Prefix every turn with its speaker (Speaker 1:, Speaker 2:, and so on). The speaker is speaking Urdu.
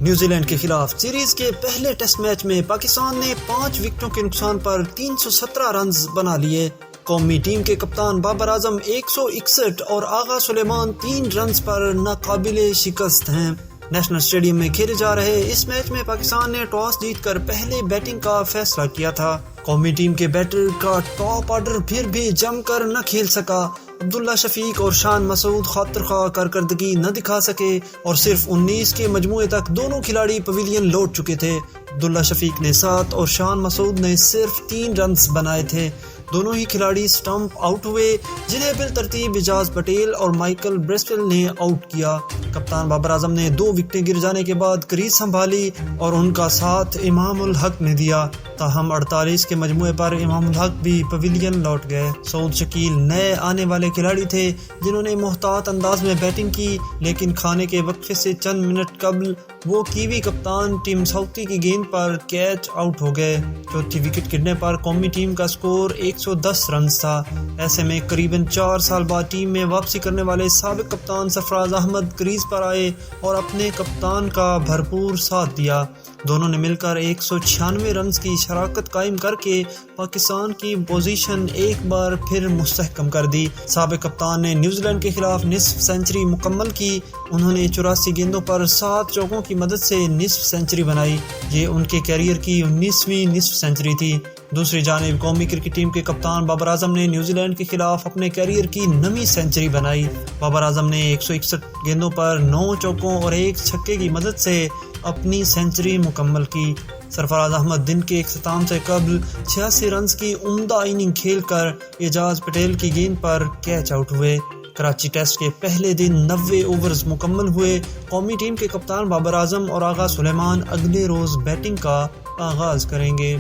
Speaker 1: نیوزی لینڈ کے خلاف سیریز کے پہلے ٹیسٹ میچ میں پاکستان نے 5 وکٹوں کے نقصان پر 317 رنز بنا لیے۔ قومی ٹیم کے کپتان بابر اعظم 161 اور آغا سلیمان 3 رنز پر ناقابل شکست ہیں۔ نیشنل اسٹیڈیم میں کھیلے جا رہے اس میچ میں پاکستان نے ٹاس جیت کر پہلے بیٹنگ کا فیصلہ کیا تھا۔ قومی ٹیم کے بیٹر کا ٹاپ آرڈر پھر بھی جم کر نہ کھیل سکا۔ عبداللہ شفیق اور شان مسعود خاطر خواہ کارکردگی نہ دکھا سکے اور صرف 19 کے مجموعے تک دونوں کھلاڑی پویلین لوٹ چکے تھے۔ عبداللہ شفیق نے 7 اور شان مسعود نے صرف 3 رنز بنائے تھے۔ دونوں ہی کھلاڑی سٹمپ آؤٹ ہوئے، جنہیں بالترتیب اعجاز پٹیل اور مائیکل بریسٹل نے آؤٹ کیا۔ کپتان بابر اعظم نے 2 وکٹیں گر جانے کے بعد کریز سنبھالی اور ان کا ساتھ امام الحق نے دیا، تاہم 48 کے مجموعے پر امام الحق بھی پویلین لوٹ گئے۔ سعود شکیل نئے آنے والے کھلاڑی تھے جنہوں نے محتاط انداز میں بیٹنگ کی، لیکن کھانے کے وقفے سے چند منٹ قبل وہ کیوی کپتان ٹیم ساؤتھی کی گیند پر کیچ آؤٹ ہو گئے۔ چوتھی وکٹ گرنے پر قومی ٹیم کا سکور 110 رنز تھا۔ ایسے میں قریباً 4 سال بعد ٹیم میں واپسی کرنے والے سابق کپتان سرفراز احمد کریز پر آئے اور اپنے کپتان کا بھرپور ساتھ دیا۔ دونوں نے مل کر 196 رنز کی شراکت قائم کر کے پاکستان کی پوزیشن ایک بار پھر مستحکم کر دی۔ سابق کپتان نے نیوزی لینڈ کے خلاف نصف سینچری مکمل کی۔ انہوں نے 84 گیندوں پر 7 چوکوں کی مدد سے نصف سینچری بنائی۔ یہ ان کے کیریئر کی 19ویں نصف سینچری تھی۔ دوسری جانب قومی کرکٹ ٹیم کے کپتان بابر اعظم نے نیوزی لینڈ کے خلاف اپنے کیریئر کی 9ویں سینچری بنائی۔ بابر اعظم نے 161 گیندوں پر 9 چوکوں اور 1 چھکے کی مدد سے اپنی سینچری مکمل کی۔ سرفراز احمد دن کے اختتام سے قبل 86 رنز کی عمدہ اننگ کھیل کر اعجاز پٹیل کی گیند پر کیچ آؤٹ ہوئے۔ کراچی ٹیسٹ کے پہلے دن 90 اوورز مکمل ہوئے۔ قومی ٹیم کے کپتان بابر اعظم اور آغا سلیمان اگلے روز بیٹنگ کا آغاز کریں گے۔